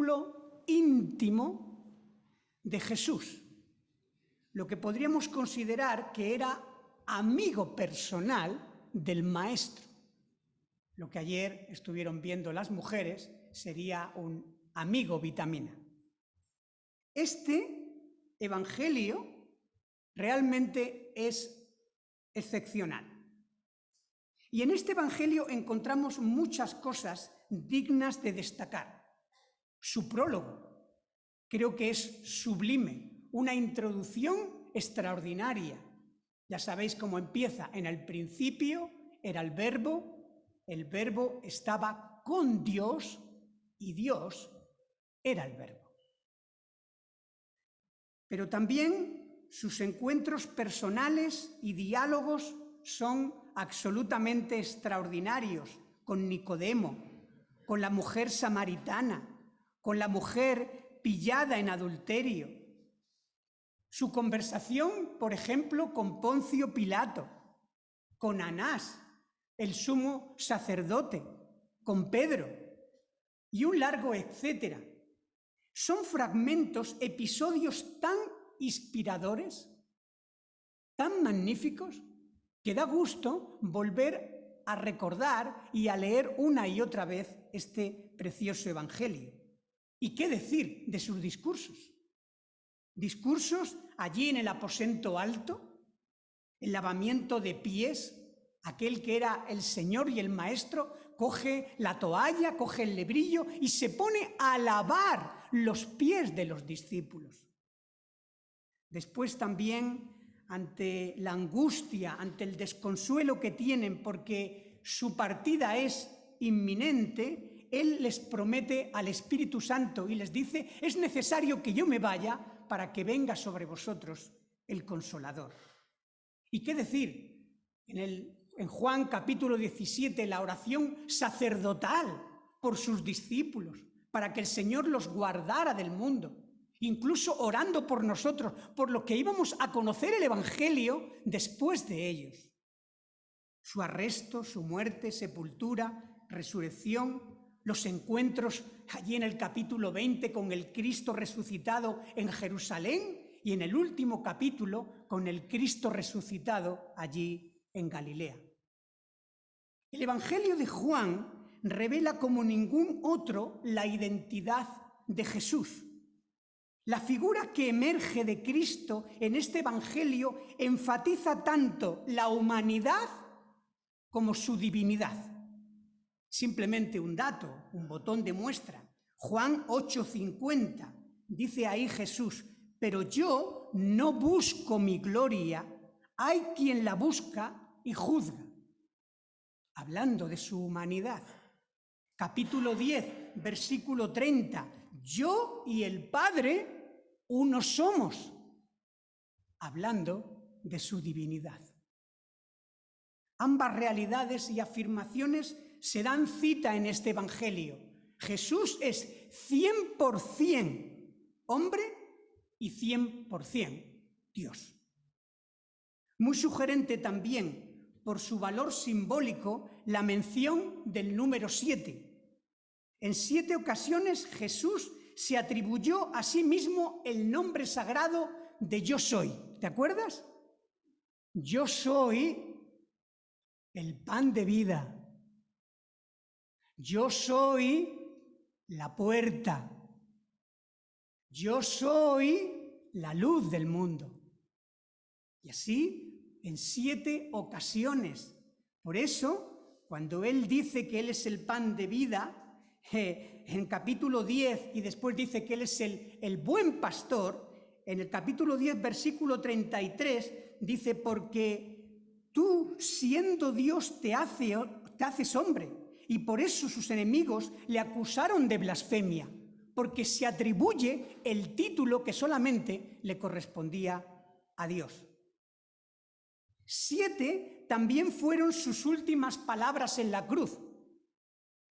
círculo íntimo de Jesús, lo que podríamos considerar que era amigo personal del Maestro. Lo que ayer estuvieron viendo las mujeres sería un amigo vitamina. Este evangelio realmente es excepcional. Y en este evangelio encontramos muchas cosas dignas de destacar. Su prólogo, creo que es sublime, una introducción extraordinaria. Ya sabéis cómo empieza: en el principio era el verbo estaba con Dios y Dios era el verbo. Pero también sus encuentros personales y diálogos son absolutamente extraordinarios, con Nicodemo, con la mujer samaritana, con la mujer pillada en adulterio. Su conversación, por ejemplo, con Poncio Pilato, con Anás, el sumo sacerdote, con Pedro, y un largo etcétera. Son fragmentos, episodios tan inspiradores, tan magníficos, que da gusto volver a recordar y a leer una y otra vez este precioso evangelio. ¿Y qué decir de sus discursos? Discursos allí en el aposento alto, el lavamiento de pies. Aquel que era el Señor y el Maestro coge la toalla, coge el lebrillo y se pone a lavar los pies de los discípulos. Después también, ante la angustia, ante el desconsuelo que tienen porque su partida es inminente, Él les promete al Espíritu Santo y les dice: es necesario que yo me vaya para que venga sobre vosotros el Consolador. ¿Y qué decir? En Juan capítulo 17, la oración sacerdotal por sus discípulos, para que el Señor los guardara del mundo, incluso orando por nosotros, por lo que íbamos a conocer el Evangelio después de ellos. Su arresto, su muerte, sepultura, resurrección, los encuentros allí en el capítulo 20 con el Cristo resucitado en Jerusalén y en el último capítulo con el Cristo resucitado allí en Galilea. El Evangelio de Juan revela como ningún otro la identidad de Jesús. La figura que emerge de Cristo en este Evangelio enfatiza tanto la humanidad como su divinidad. Simplemente un dato, un botón de muestra. Juan 8:50, dice ahí Jesús: pero yo no busco mi gloria, hay quien la busca y juzga. Hablando de su humanidad. Capítulo 10, versículo 30. Yo y el Padre uno somos. Hablando de su divinidad. Ambas realidades y afirmaciones se dan cita en este Evangelio. Jesús es 100% hombre y 100% Dios. Muy sugerente también, por su valor simbólico, la mención del número 7. En 7 ocasiones Jesús se atribuyó a sí mismo el nombre sagrado de yo soy. ¿Te acuerdas? Yo soy el pan de vida. Yo soy la puerta. Yo soy la luz del mundo. Y así en 7 ocasiones. Por eso, cuando Él dice que Él es el pan de vida, en capítulo 10, y después dice que Él es el buen pastor, en el capítulo 10, versículo 33, dice: porque tú, siendo Dios, te haces hombre, y por eso sus enemigos le acusaron de blasfemia, porque se atribuye el título que solamente le correspondía a Dios. 7 también fueron sus últimas palabras en la cruz.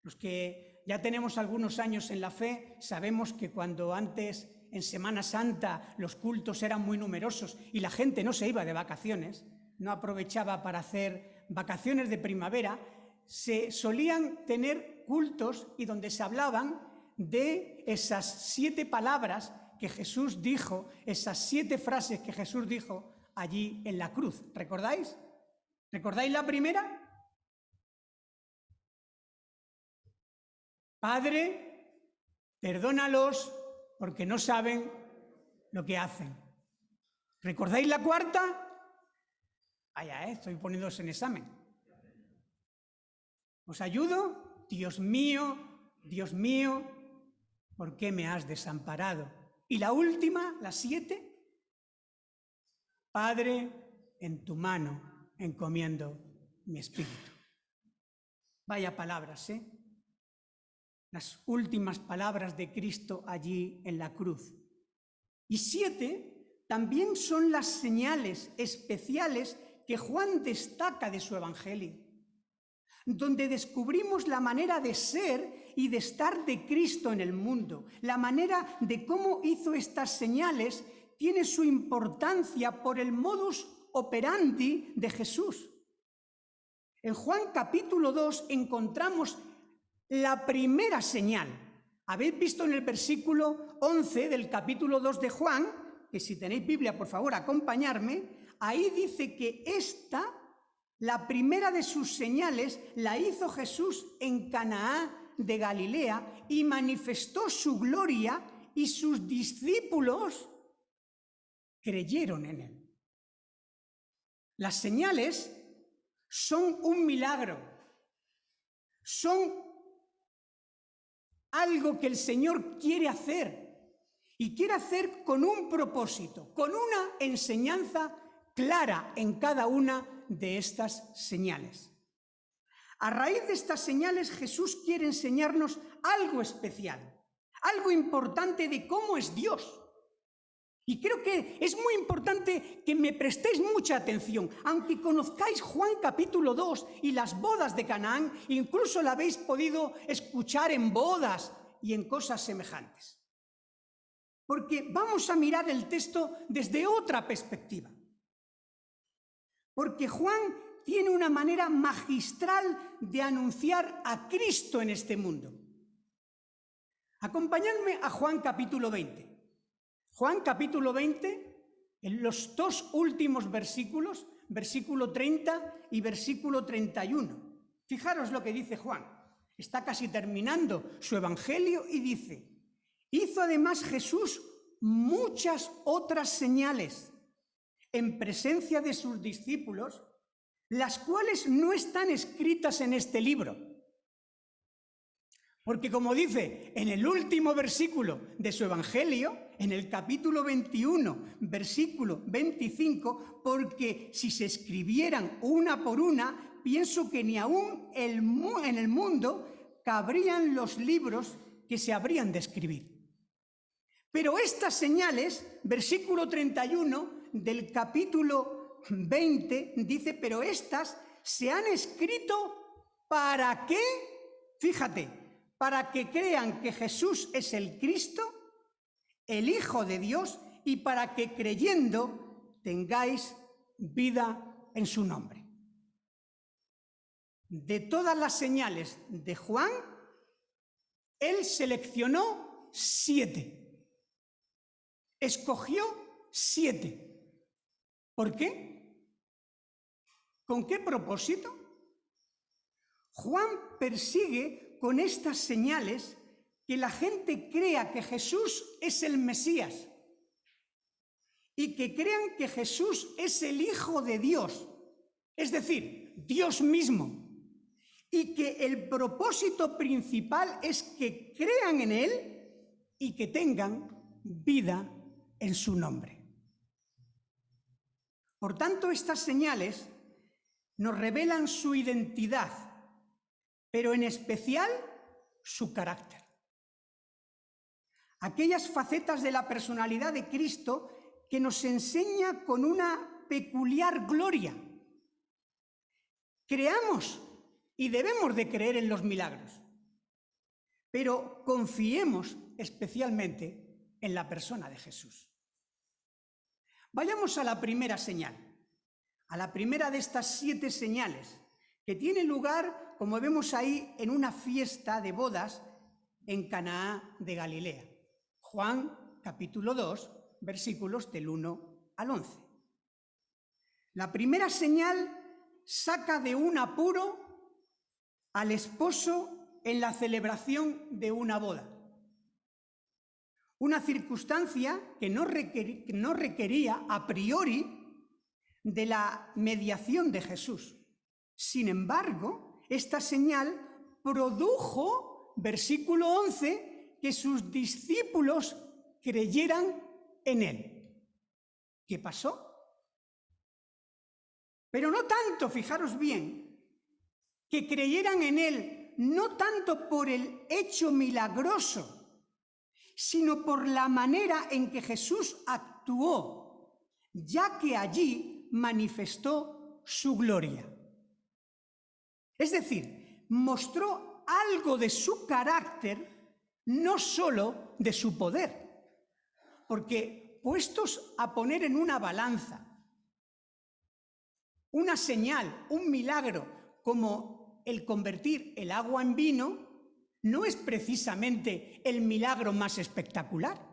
Los que ya tenemos algunos años en la fe sabemos que cuando antes, en Semana Santa, los cultos eran muy numerosos y la gente no se iba de vacaciones, no aprovechaba para hacer vacaciones de primavera, se solían tener cultos y donde se hablaban de esas 7 palabras que Jesús dijo, esas 7 frases que Jesús dijo allí en la cruz. ¿Recordáis? ¿Recordáis la primera? Padre, perdónalos porque no saben lo que hacen. ¿Recordáis la cuarta? Vaya, estoy poniéndoos en examen. ¿Os ayudo? Dios mío, ¿por qué me has desamparado? Y la última, la 7. Padre, en tu mano encomiendo mi espíritu. Vaya palabras, ¿eh? Las últimas palabras de Cristo allí en la cruz. Y 7 también son las señales especiales que Juan destaca de su evangelio, donde descubrimos la manera de ser y de estar de Cristo en el mundo. La manera de cómo hizo estas señales tiene su importancia por el modus operandi de Jesús. En Juan capítulo 2 encontramos la primera señal. Habéis visto en el versículo 11 del capítulo 2 de Juan, que si tenéis Biblia, por favor, acompañarme, ahí dice que la primera de sus señales, la hizo Jesús en Canaá de Galilea y manifestó su gloria y sus discípulos creyeron en él. Las señales son un milagro, son algo que el Señor quiere hacer y quiere hacer con un propósito, con una enseñanza clara en cada una de estas señales. A raíz de estas señales, Jesús quiere enseñarnos algo especial, algo importante de cómo es Dios. Y creo que es muy importante que me prestéis mucha atención, aunque conozcáis Juan capítulo 2 y las bodas de Canaán, incluso la habéis podido escuchar en bodas y en cosas semejantes. Porque vamos a mirar el texto desde otra perspectiva. Porque Juan tiene una manera magistral de anunciar a Cristo en este mundo. Acompañadme a Juan capítulo 20. Juan capítulo 20, en los 2 últimos versículos, versículo 30 y versículo 31. Fijaros lo que dice Juan. Está casi terminando su evangelio y dice: hizo además Jesús muchas otras señales en presencia de sus discípulos, las cuales no están escritas en este libro. Porque como dice en el último versículo de su evangelio, en el capítulo 21, versículo 25, porque si se escribieran una por una, pienso que ni aún en el mundo cabrían los libros que se habrían de escribir. Pero estas señales, versículo 31 del capítulo 20, dice, pero estas se han escrito ¿para qué? Fíjate, para que crean que Jesús es el Cristo, el Hijo de Dios, y para que creyendo tengáis vida en su nombre. De todas las señales de Juan, él seleccionó 7. Escogió 7. ¿Por qué? ¿Con qué propósito? Juan persigue con estas señales que la gente crea que Jesús es el Mesías y que crean que Jesús es el Hijo de Dios, es decir, Dios mismo, y que el propósito principal es que crean en Él y que tengan vida en su nombre. Por tanto, estas señales nos revelan su identidad, pero en especial su carácter. Aquellas facetas de la personalidad de Cristo que nos enseña con una peculiar gloria. Creamos y debemos de creer en los milagros, pero confiemos especialmente en la persona de Jesús. Vayamos a la primera señal, a la primera de estas 7 señales, que tiene lugar, como vemos ahí, en una fiesta de bodas en Caná de Galilea. Juan, capítulo 2, versículos del 1 al 11. La primera señal saca de un apuro al esposo en la celebración de una boda. Una circunstancia que no requería a priori de la mediación de Jesús. Sin embargo, esta señal produjo, versículo 11, que sus discípulos creyeran en él. ¿Qué pasó? Pero no tanto, fijaros bien, que creyeran en él, no tanto por el hecho milagroso, sino por la manera en que Jesús actuó, ya que allí manifestó su gloria. Es decir, mostró algo de su carácter, no solo de su poder. Porque puestos a poner en una balanza una señal, un milagro, como el convertir el agua en vino, no es precisamente el milagro más espectacular.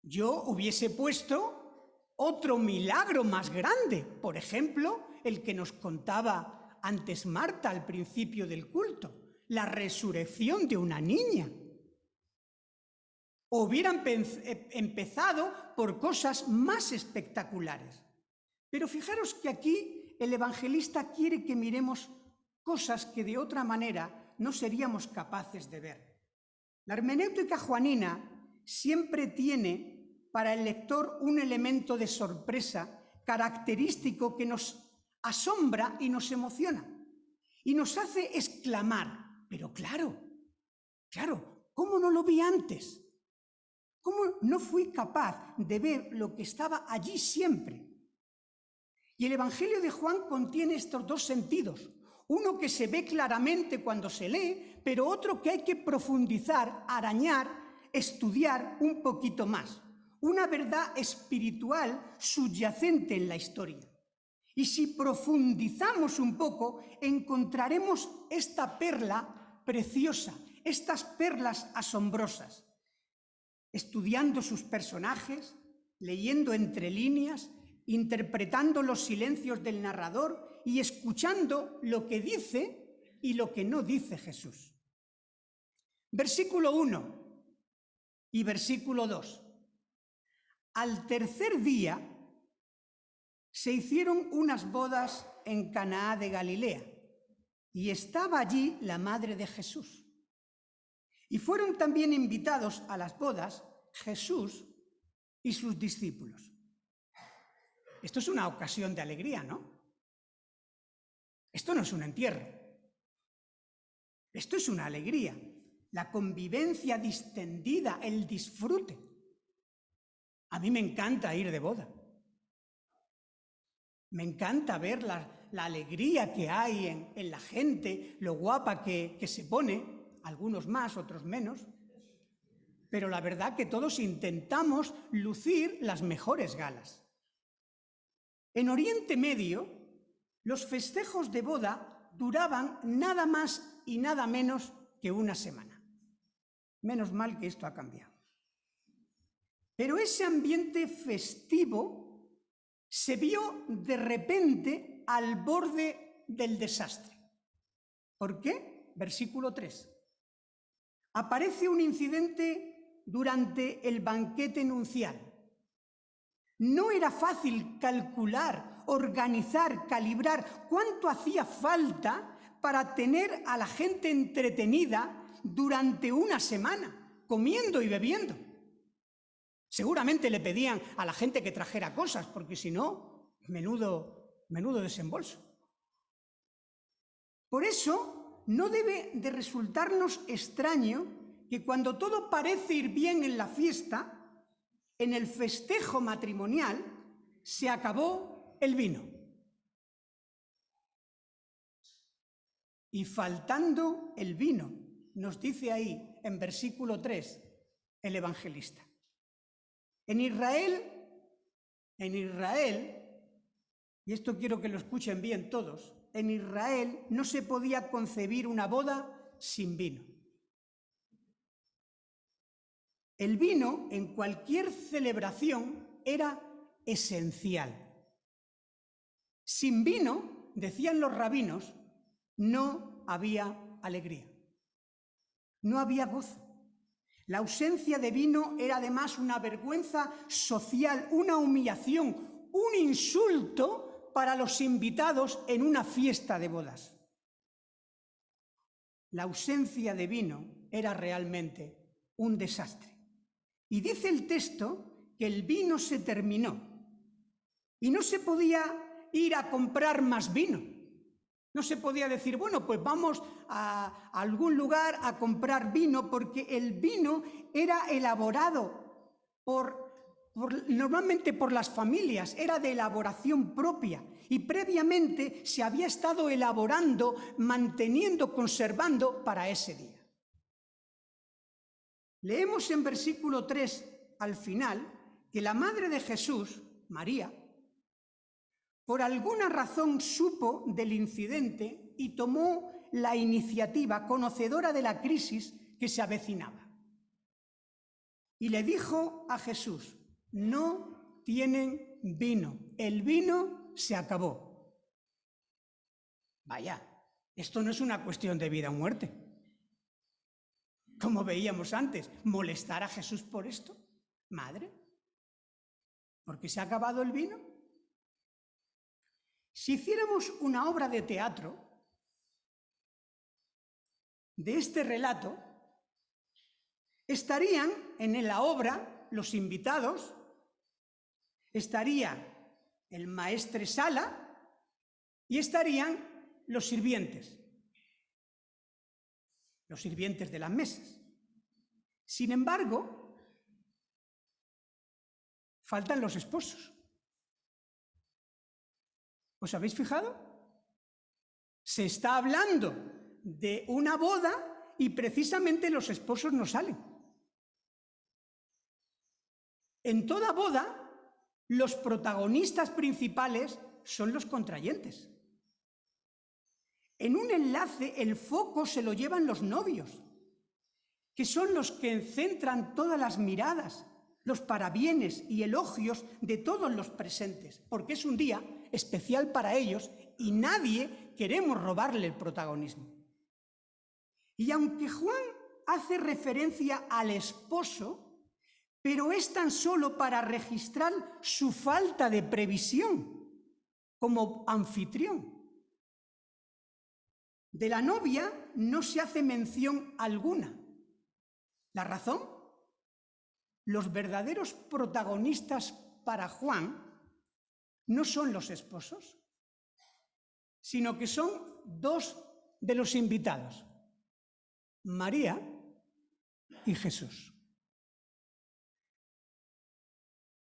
Yo hubiese puesto otro milagro más grande, por ejemplo, el que nos contaba antes Marta al principio del culto, la resurrección de una niña. Hubieran empezado por cosas más espectaculares. Pero fijaros que aquí el evangelista quiere que miremos cosas que de otra manera no seríamos capaces de ver. La hermenéutica juanina siempre tiene para el lector un elemento de sorpresa característico que nos asombra y nos emociona y nos hace exclamar, pero claro, ¿cómo no lo vi antes? ¿Cómo no fui capaz de ver lo que estaba allí siempre? Y el Evangelio de Juan contiene estos dos sentidos. Uno que se ve claramente cuando se lee, pero otro que hay que profundizar, arañar, estudiar un poquito más. Una verdad espiritual subyacente en la historia. Y si profundizamos un poco, encontraremos esta perla preciosa, estas perlas asombrosas. Estudiando sus personajes, leyendo entre líneas, interpretando los silencios del narrador y escuchando lo que dice y lo que no dice Jesús. Versículo 1 y versículo 2. Al tercer día se hicieron unas bodas en Caná de Galilea y estaba allí la madre de Jesús. Y fueron también invitados a las bodas Jesús y sus discípulos. Esto es una ocasión de alegría, ¿no? Esto no es un entierro. Esto es una alegría, la convivencia distendida, el disfrute. A mí me encanta ir de boda. Me encanta ver la alegría que hay en la gente, lo guapa que se pone. Algunos más, otros menos, pero la verdad que todos intentamos lucir las mejores galas. En Oriente Medio, los festejos de boda duraban nada más y nada menos que una semana. Menos mal que esto ha cambiado. Pero ese ambiente festivo se vio de repente al borde del desastre. ¿Por qué? Versículo 3. Aparece un incidente durante el banquete nupcial. No era fácil calcular, organizar, calibrar cuánto hacía falta para tener a la gente entretenida durante una semana, comiendo y bebiendo. Seguramente le pedían a la gente que trajera cosas, porque si no, menudo desembolso. Por eso, no debe de resultarnos extraño que cuando todo parece ir bien en la fiesta, en el festejo matrimonial, se acabó el vino. Y faltando el vino, nos dice ahí en versículo 3 el evangelista. En Israel, y esto quiero que lo escuchen bien todos, en Israel no se podía concebir una boda sin vino. El vino en cualquier celebración era esencial. Sin vino, decían los rabinos, no había alegría, no había gozo. La ausencia de vino era además una vergüenza social, una humillación, un insulto para los invitados en una fiesta de bodas. La ausencia de vino era realmente un desastre. Y dice el texto que el vino se terminó y no se podía ir a comprar más vino. No se podía decir, bueno, pues vamos a algún lugar a comprar vino, porque el vino era elaborado normalmente por las familias, era de elaboración propia y previamente se había estado elaborando, manteniendo, conservando para ese día. Leemos en versículo 3 al final que la madre de Jesús, María, por alguna razón supo del incidente y tomó la iniciativa, conocedora de la crisis que se avecinaba. Y le dijo a Jesús, no tienen vino, el vino se acabó. Vaya, esto no es una cuestión de vida o muerte. Como veíamos antes, ¿molestar a Jesús por esto? Madre, ¿por qué se ha acabado el vino? Si hiciéramos una obra de teatro de este relato, estarían en la obra los invitados, estaría el maestresala y estarían los sirvientes de las mesas. Sin embargo, faltan los esposos. ¿Os habéis fijado? Se está hablando de una boda y precisamente los esposos no salen. En toda boda, los protagonistas principales son los contrayentes. En un enlace, el foco se lo llevan los novios, que son los que centran todas las miradas, los parabienes y elogios de todos los presentes, porque es un día especial para ellos y nadie queremos robarle el protagonismo. Y aunque Juan hace referencia al esposo, pero es tan solo para registrar su falta de previsión como anfitrión. De la novia no se hace mención alguna. ¿La razón? Los verdaderos protagonistas para Juan no son los esposos, sino que son dos de los invitados, María y Jesús.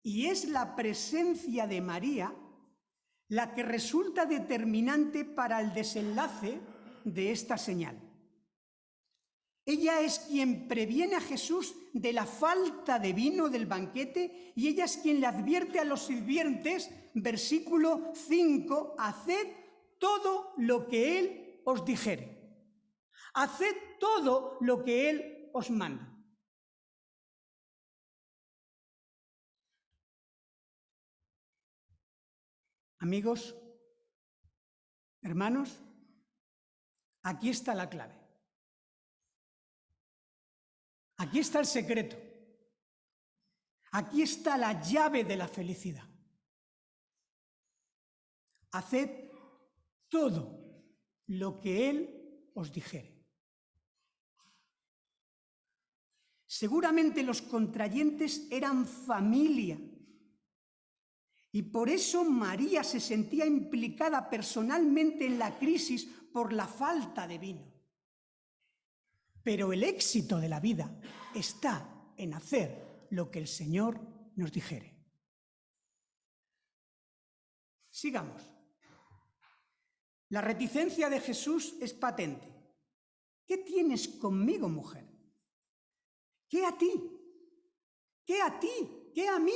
Y es la presencia de María la que resulta determinante para el desenlace de esta señal. Ella es quien previene a Jesús de la falta de vino del banquete y ella es quien le advierte a los sirvientes, versículo 5, haced todo lo que Él os dijere. Haced todo lo que Él os manda. Amigos, hermanos, aquí está la clave. Aquí está el secreto. Aquí está la llave de la felicidad. Haced todo lo que Él os dijere. Seguramente los contrayentes eran familia y por eso María se sentía implicada personalmente en la crisis por la falta de vino. Pero el éxito de la vida está en hacer lo que el Señor nos dijere. Sigamos. La reticencia de Jesús es patente. ¿Qué tienes conmigo, mujer? ¿Qué a ti? ¿Qué a ti? ¿Qué a mí?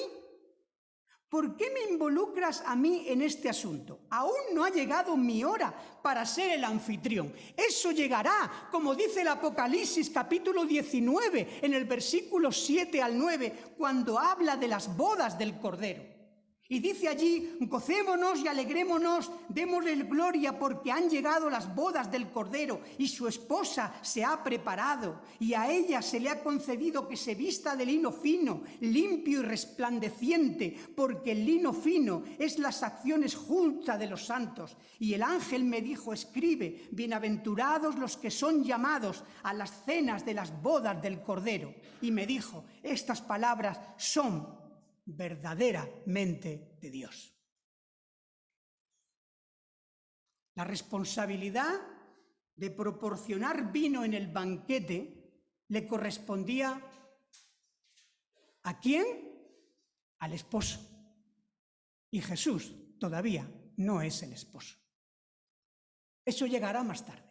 ¿por qué me involucras a mí en este asunto? Aún no ha llegado mi hora para ser el anfitrión. Eso llegará, como dice el Apocalipsis capítulo 19, en el versículo 7 al 9, cuando habla de las bodas del Cordero. Y dice allí, gocémonos y alegrémonos, démosle gloria porque han llegado las bodas del Cordero y su esposa se ha preparado y a ella se le ha concedido que se vista de lino fino, limpio y resplandeciente, porque el lino fino es las acciones justas de los santos. Y el ángel me dijo, escribe, bienaventurados los que son llamados a las cenas de las bodas del Cordero. Y me dijo, estas palabras son verdaderamente de Dios. La responsabilidad de proporcionar vino en el banquete le correspondía ¿a quién? Al esposo. Y Jesús todavía no es el esposo. Eso llegará más tarde.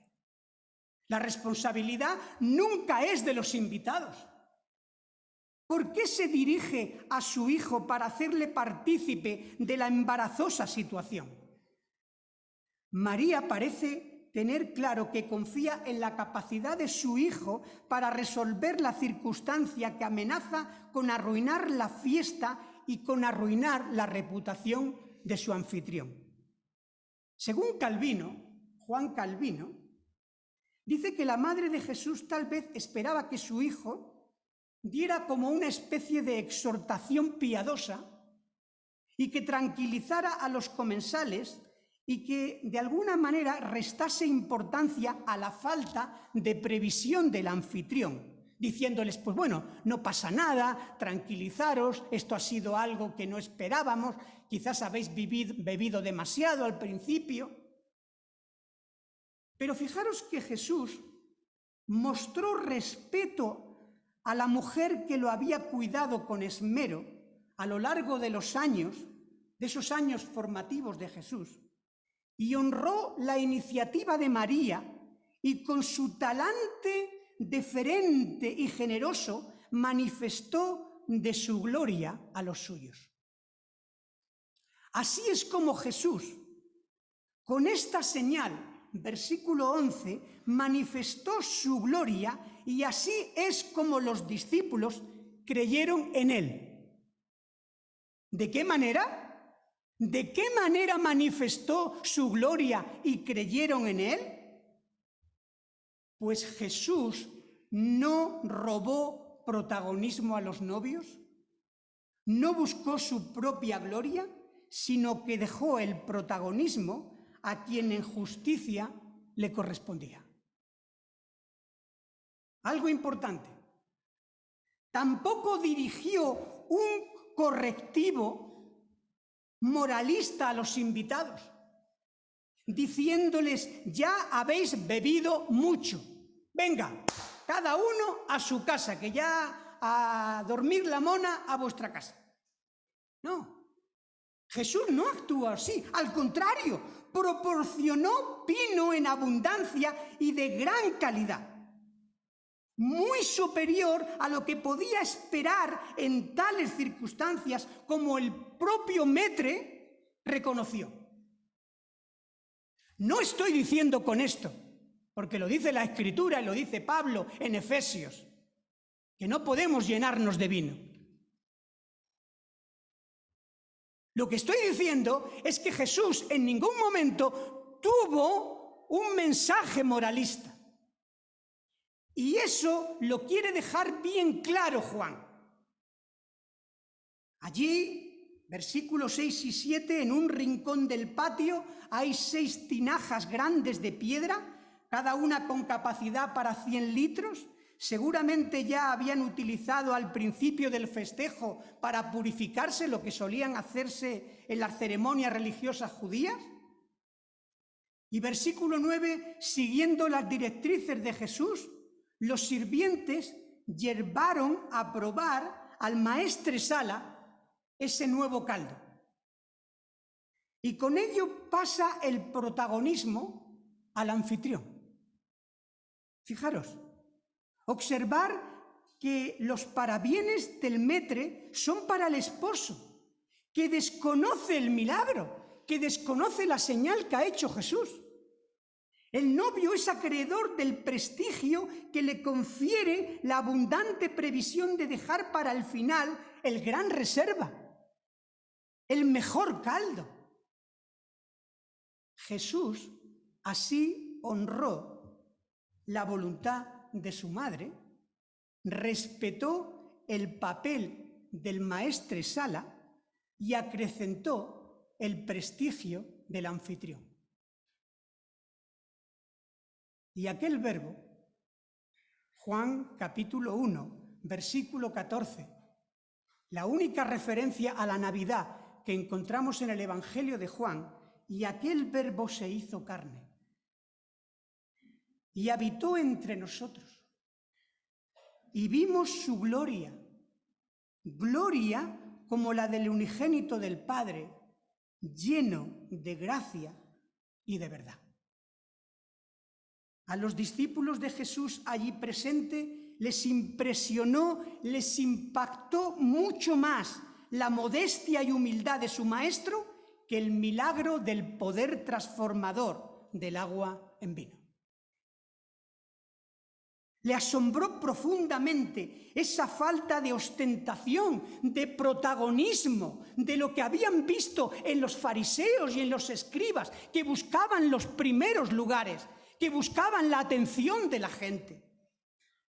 La responsabilidad nunca es de los invitados. ¿Por qué se dirige a su hijo para hacerle partícipe de la embarazosa situación? María parece tener claro que confía en la capacidad de su hijo para resolver la circunstancia que amenaza con arruinar la fiesta y con arruinar la reputación de su anfitrión. Según Calvino, Juan Calvino, dice que la madre de Jesús tal vez esperaba que su hijo diera como una especie de exhortación piadosa y que tranquilizara a los comensales y que de alguna manera restase importancia a la falta de previsión del anfitrión, diciéndoles, pues bueno, no pasa nada, tranquilizaros, esto ha sido algo que no esperábamos, quizás habéis bebido demasiado al principio. Pero fijaros que Jesús mostró respeto a la mujer que lo había cuidado con esmero a lo largo de los años, de esos años formativos de Jesús, y honró la iniciativa de María y con su talante deferente y generoso manifestó de su gloria a los suyos. Así es como Jesús, con esta señal, versículo 11, manifestó su gloria y así es como los discípulos creyeron en él. ¿De qué manera? ¿De qué manera manifestó su gloria y creyeron en él? Pues Jesús no robó protagonismo a los novios, no buscó su propia gloria, sino que dejó el protagonismo a quien en justicia le correspondía. Algo importante. Tampoco dirigió un correctivo moralista a los invitados, diciéndoles, ya habéis bebido mucho, venga, cada uno a su casa, que ya a dormir la mona a vuestra casa. No. Jesús no actuó así, al contrario, proporcionó vino en abundancia y de gran calidad, muy superior a lo que podía esperar en tales circunstancias, como el propio Maître reconoció. No estoy diciendo con esto, porque lo dice la Escritura y lo dice Pablo en Efesios, que no podemos llenarnos de vino. Lo que estoy diciendo es que Jesús en ningún momento tuvo un mensaje moralista. Y eso lo quiere dejar bien claro Juan. Allí, versículos 6 y 7, en un rincón del patio hay 6 tinajas grandes de piedra, cada una con capacidad para 100 litros. Seguramente ya habían utilizado al principio del festejo para purificarse, lo que solían hacerse en las ceremonias religiosas judías. Y versículo 9, siguiendo las directrices de Jesús, los sirvientes llevaron a probar al maestresala ese nuevo caldo. Y con ello pasa el protagonismo al anfitrión. Fijaros. Observar que los parabienes del Maître son para el esposo, que desconoce el milagro, que desconoce la señal que ha hecho Jesús. El novio es acreedor del prestigio que le confiere la abundante previsión de dejar para el final el gran reserva, el mejor caldo. Jesús así honró la voluntad de su madre, respetó el papel del maestresala y acrecentó el prestigio del anfitrión. Y aquel verbo, Juan capítulo 1, versículo 14, la única referencia a la Navidad que encontramos en el Evangelio de Juan, y aquel verbo se hizo carne y habitó entre nosotros y vimos su gloria, gloria como la del unigénito del Padre, lleno de gracia y de verdad. A los discípulos de Jesús allí presente les impresionó, les impactó mucho más la modestia y humildad de su maestro que el milagro del poder transformador del agua en vino. Le asombró profundamente esa falta de ostentación, de protagonismo, de lo que habían visto en los fariseos y en los escribas, que buscaban los primeros lugares, que buscaban la atención de la gente.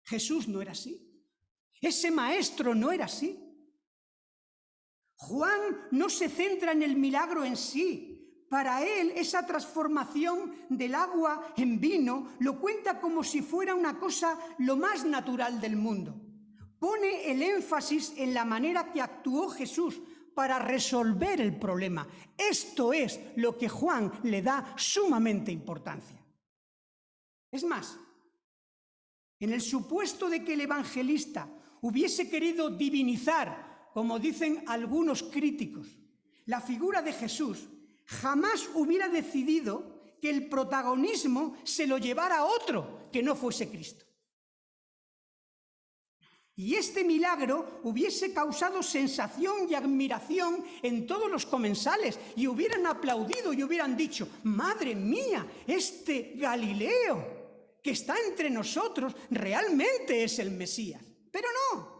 Jesús no era así. Ese maestro no era así. Juan no se centra en el milagro en sí. Para él, esa transformación del agua en vino lo cuenta como si fuera una cosa lo más natural del mundo. Pone el énfasis en la manera que actuó Jesús para resolver el problema. Esto es lo que Juan le da sumamente importancia. Es más, en el supuesto de que el evangelista hubiese querido divinizar, como dicen algunos críticos, la figura de Jesús, jamás hubiera decidido que el protagonismo se lo llevara a otro que no fuese Cristo. Y este milagro hubiese causado sensación y admiración en todos los comensales y hubieran aplaudido y hubieran dicho: ¡madre mía, este Galileo que está entre nosotros realmente es el Mesías! Pero no.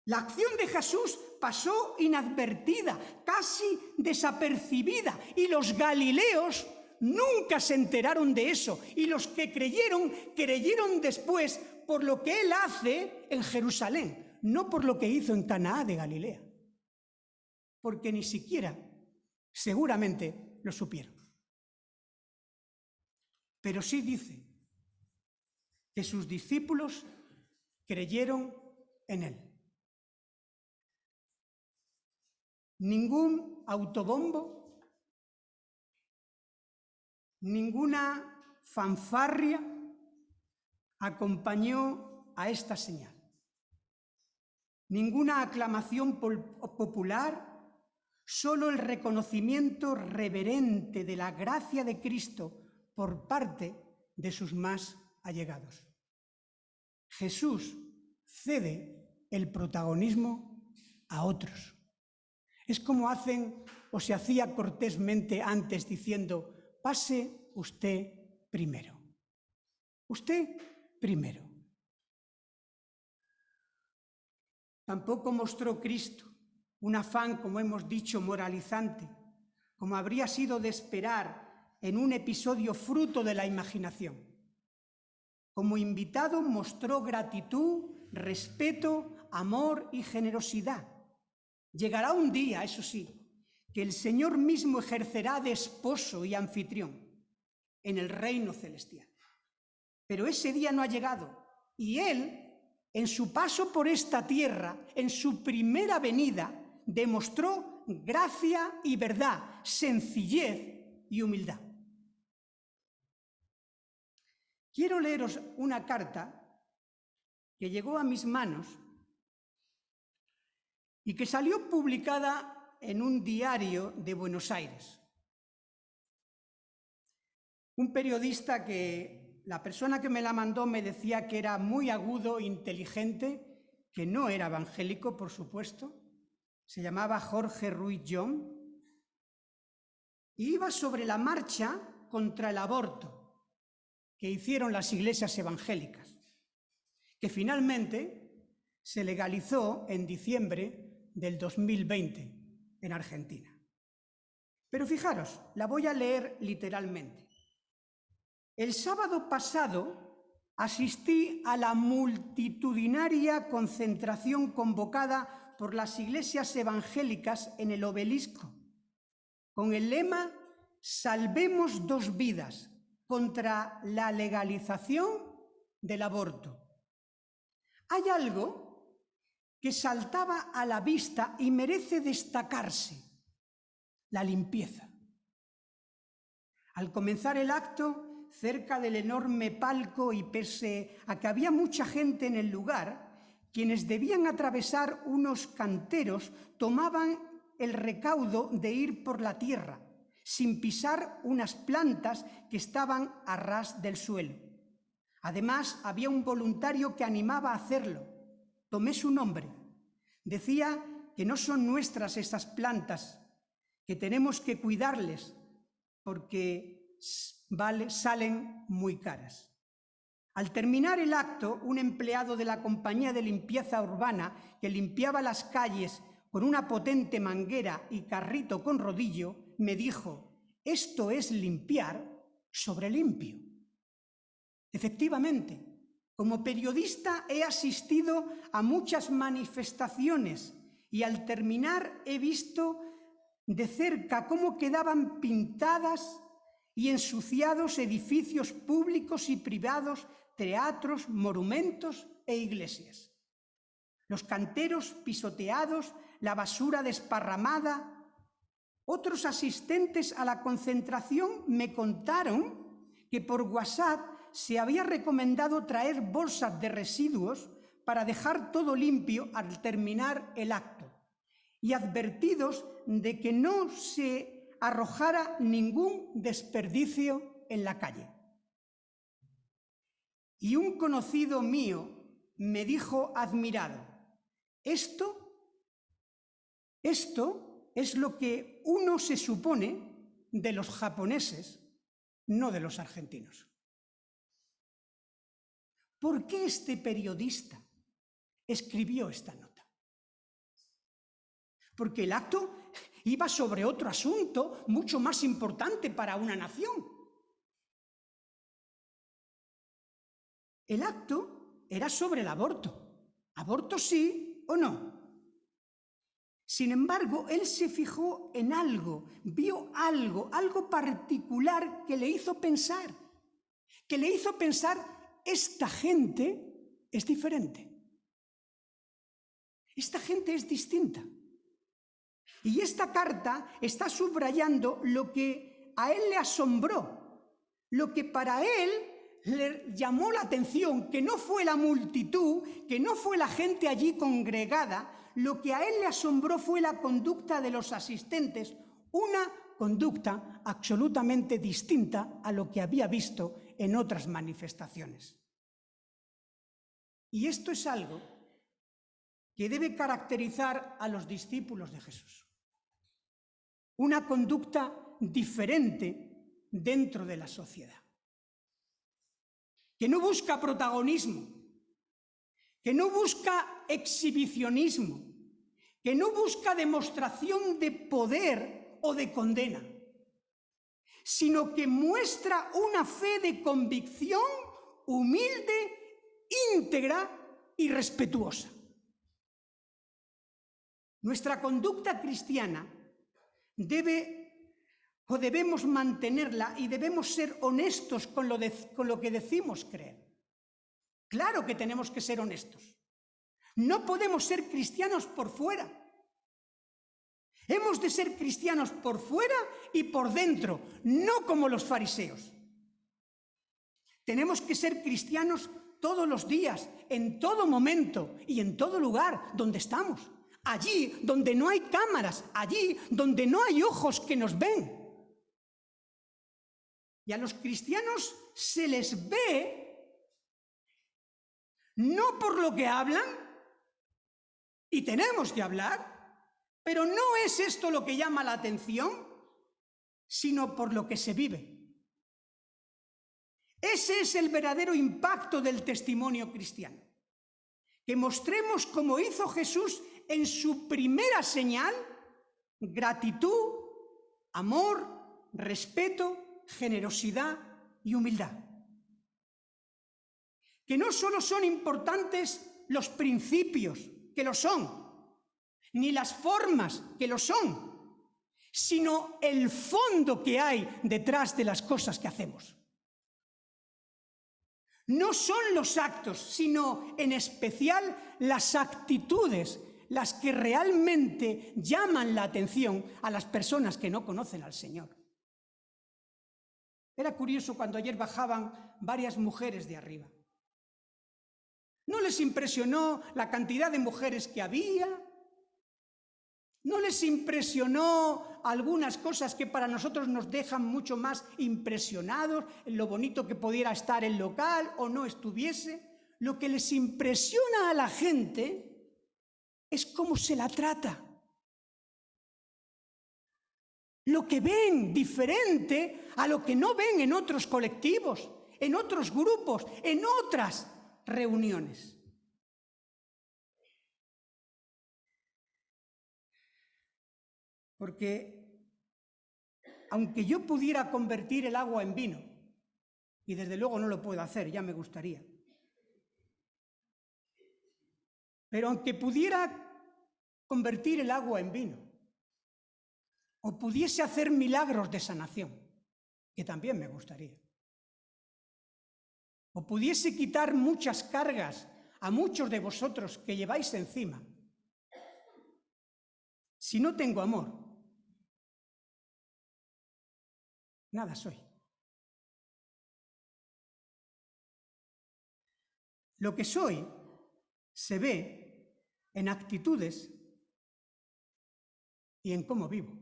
La acción de Jesús pasó inadvertida, casi desapercibida, y los galileos nunca se enteraron de eso, y los que creyeron, creyeron después por lo que él hace en Jerusalén, no por lo que hizo en Canaá de Galilea, porque ni siquiera seguramente lo supieron. Pero sí dice que sus discípulos creyeron en él. Ningún autobombo, ninguna fanfarria acompañó a esta señal. Ninguna aclamación popular, solo el reconocimiento reverente de la gracia de Cristo por parte de sus más allegados. Jesús cede el protagonismo a otros. Es como hacen o se hacía cortésmente antes diciendo: pase usted primero. Usted primero. Tampoco mostró Cristo un afán, como hemos dicho, moralizante, como habría sido de esperar en un episodio fruto de la imaginación. Como invitado mostró gratitud, respeto, amor y generosidad. Llegará un día, eso sí, que el Señor mismo ejercerá de esposo y anfitrión en el reino celestial. Pero ese día no ha llegado y Él, en su paso por esta tierra, en su primera venida, demostró gracia y verdad, sencillez y humildad. Quiero leeros una carta que llegó a mis manos y que salió publicada en un diario de Buenos Aires. Un periodista que la persona que me la mandó me decía que era muy agudo, inteligente, que no era evangélico, por supuesto, se llamaba Jorge Ruiz John, y iba sobre la marcha contra el aborto que hicieron las iglesias evangélicas, que finalmente se legalizó en diciembre del 2020 en Argentina. Pero fijaros, la voy a leer literalmente. El sábado pasado asistí a la multitudinaria concentración convocada por las iglesias evangélicas en el Obelisco, con el lema «Salvemos dos vidas» contra la legalización del aborto. Hay algo que saltaba a la vista y merece destacarse: la limpieza. Al comenzar el acto, cerca del enorme palco, y pese a que había mucha gente en el lugar, quienes debían atravesar unos canteros tomaban el recaudo de ir por la tierra, sin pisar unas plantas que estaban a ras del suelo. Además, había un voluntario que animaba a hacerlo. Tomé su nombre. Decía que no son nuestras esas plantas, que tenemos que cuidarles porque salen muy caras. Al terminar el acto, un empleado de la compañía de limpieza urbana que limpiaba las calles con una potente manguera y carrito con rodillo, me dijo: «Esto es limpiar sobre limpio». Efectivamente, como periodista he asistido a muchas manifestaciones y al terminar he visto de cerca cómo quedaban pintadas y ensuciados edificios públicos y privados, teatros, monumentos e iglesias. Los canteros pisoteados, la basura desparramada. Otros asistentes a la concentración me contaron que por WhatsApp se había recomendado traer bolsas de residuos para dejar todo limpio al terminar el acto, y advertidos de que no se arrojara ningún desperdicio en la calle. Y un conocido mío me dijo admirado: Esto es lo que uno se supone de los japoneses, no de los argentinos. ¿Por qué este periodista escribió esta nota? Porque el acto iba sobre otro asunto mucho más importante para una nación. El acto era sobre el aborto. ¿Aborto sí o no? Sin embargo, él se fijó en algo, vio algo particular que le hizo pensar, esta gente es diferente. Esta gente es distinta. Y esta carta está subrayando lo que a él le asombró, lo que para él le llamó la atención, que no fue la multitud, que no fue la gente allí congregada. Lo que a él le asombró fue la conducta de los asistentes, una conducta absolutamente distinta a lo que había visto en otras manifestaciones. Y esto es algo que debe caracterizar a los discípulos de Jesús. Una conducta diferente dentro de la sociedad, que no busca protagonismo, que no busca exhibicionismo, que no busca demostración de poder o de condena, sino que muestra una fe de convicción humilde, íntegra y respetuosa. Nuestra conducta cristiana debemos mantenerla y debemos ser honestos con lo que decimos creer. Claro que tenemos que ser honestos. No podemos ser cristianos por fuera. Hemos de ser cristianos por fuera y por dentro, no como los fariseos. Tenemos que ser cristianos todos los días, en todo momento y en todo lugar donde estamos. Allí donde no hay cámaras, allí donde no hay ojos que nos ven. Y a los cristianos se les ve no por lo que hablan, y tenemos que hablar, Pero no es esto lo que llama la atención, sino por lo que se vive. Ese es el verdadero impacto del testimonio cristiano. Que mostremos, como hizo Jesús en su primera señal, gratitud, amor, respeto, generosidad y humildad. Que no solo son importantes los principios, que lo son, ni las formas, que lo son, sino el fondo que hay detrás de las cosas que hacemos. No son los actos, sino en especial las actitudes las que realmente llaman la atención a las personas que no conocen al Señor. Era curioso cuando ayer bajaban varias mujeres de arriba. ¿No les impresionó la cantidad de mujeres que había? ¿No les impresionó algunas cosas que para nosotros nos dejan mucho más impresionados, en lo bonito que pudiera estar el local o no estuviese? Lo que les impresiona a la gente es cómo se la trata. Lo que ven diferente a lo que no ven en otros colectivos, en otros grupos, en otras reuniones. Porque aunque yo pudiera convertir el agua en vino, y desde luego no lo puedo hacer, ya me gustaría, pero aunque pudiera convertir el agua en vino, o pudiese hacer milagros de sanación, que también me gustaría, o pudiese quitar muchas cargas a muchos de vosotros que lleváis encima, si no tengo amor, nada soy. Lo que soy se ve en actitudes y en cómo vivo.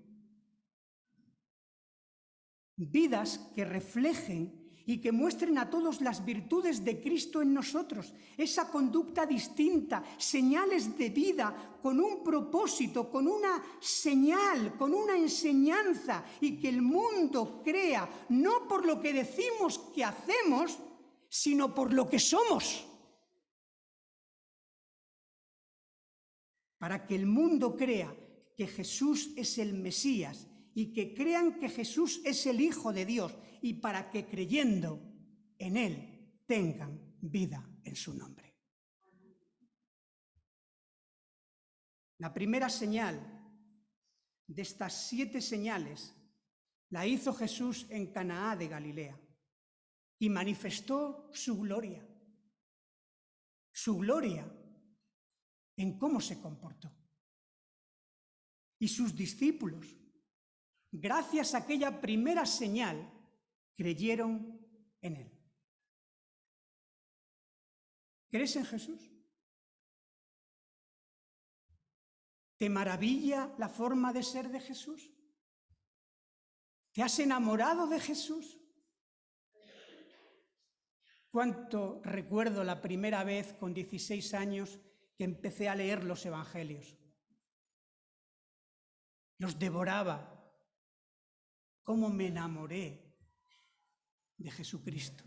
Vidas que reflejen y que muestren a todos las virtudes de Cristo en nosotros, esa conducta distinta, señales de vida, con un propósito, con una señal, con una enseñanza, y que el mundo crea, no por lo que decimos que hacemos, sino por lo que somos. Para que el mundo crea que Jesús es el Mesías y que crean que Jesús es el Hijo de Dios, y para que creyendo en Él tengan vida en su nombre. La primera señal de estas 7 señales la hizo Jesús en Canaá de Galilea y manifestó su gloria en cómo se comportó. Y sus discípulos, gracias a aquella primera señal, creyeron en Él. ¿Crees en Jesús? ¿Te maravilla la forma de ser de Jesús? ¿Te has enamorado de Jesús? ¿Cuánto recuerdo la primera vez con 16 años que empecé a leer los evangelios? Los devoraba. ¿Cómo me enamoré de Jesucristo?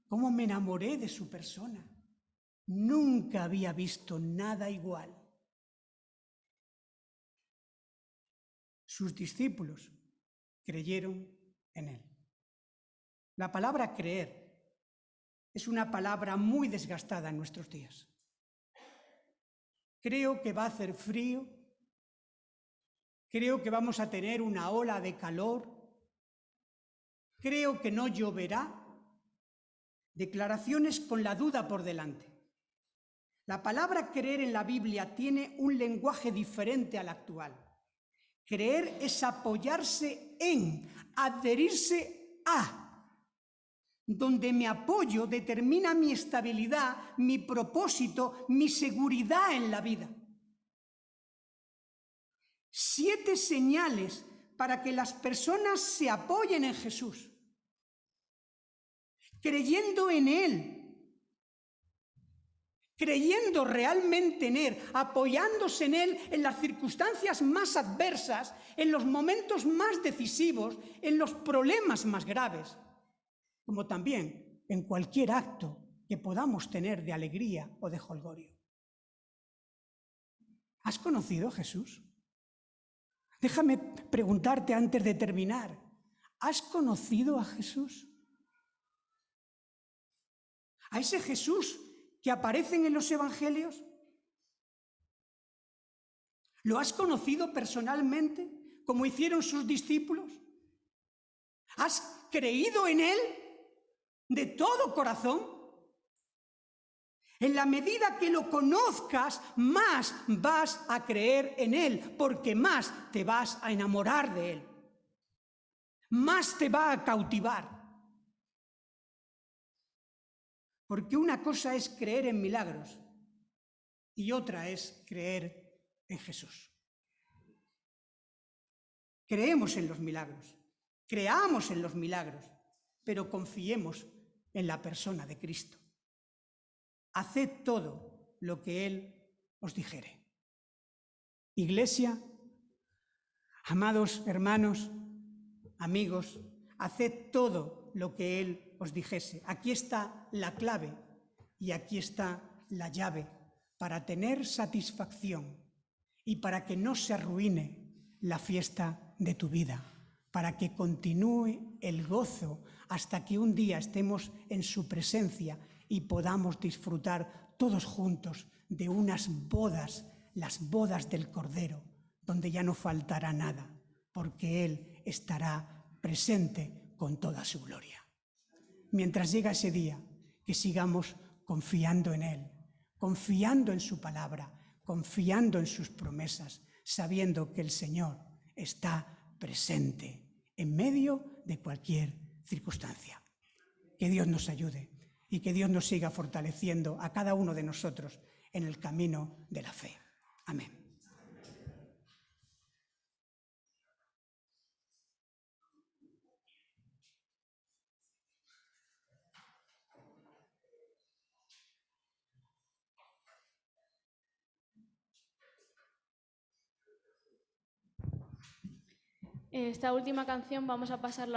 ¿Cómo me enamoré de su persona? Nunca había visto nada igual. Sus discípulos creyeron en Él. La palabra creer es una palabra muy desgastada en nuestros días. Creo que va a hacer frío. Creo que vamos a tener una ola de calor. Creo que no lloverá. Declaraciones con la duda por delante. La palabra creer en la Biblia tiene un lenguaje diferente al actual. Creer es apoyarse en, adherirse a. Donde mi apoyo determina mi estabilidad, mi propósito, mi seguridad en la vida. 7 señales para que las personas se apoyen en Jesús, creyendo en Él, creyendo realmente en Él, apoyándose en Él en las circunstancias más adversas, en los momentos más decisivos, en los problemas más graves, como también en cualquier acto que podamos tener de alegría o de jolgorio. ¿Has conocido a Jesús? Déjame preguntarte antes de terminar, ¿has conocido a Jesús? ¿A ese Jesús que aparecen en los evangelios? ¿Lo has conocido personalmente, como hicieron sus discípulos? ¿Has creído en Él de todo corazón? En la medida que lo conozcas, más vas a creer en Él, porque más te vas a enamorar de Él. Más te va a cautivar. Porque una cosa es creer en milagros y otra es creer en Jesús. Creemos en los milagros, creamos en los milagros, pero confiemos en la persona de Cristo. Haced todo lo que Él os dijere. Iglesia, amados hermanos, amigos, haced todo lo que Él os dijese. Aquí está la clave y aquí está la llave para tener satisfacción y para que no se arruine la fiesta de tu vida, para que continúe el gozo hasta que un día estemos en su presencia y podamos disfrutar todos juntos de unas bodas, las bodas del Cordero, donde ya no faltará nada, porque Él estará presente con toda su gloria. Mientras llega ese día, que sigamos confiando en Él, confiando en su palabra, confiando en sus promesas, sabiendo que el Señor está presente en medio de cualquier circunstancia. Que Dios nos ayude y que Dios nos siga fortaleciendo a cada uno de nosotros en el camino de la fe. Amén. Esta última canción vamos a pasarla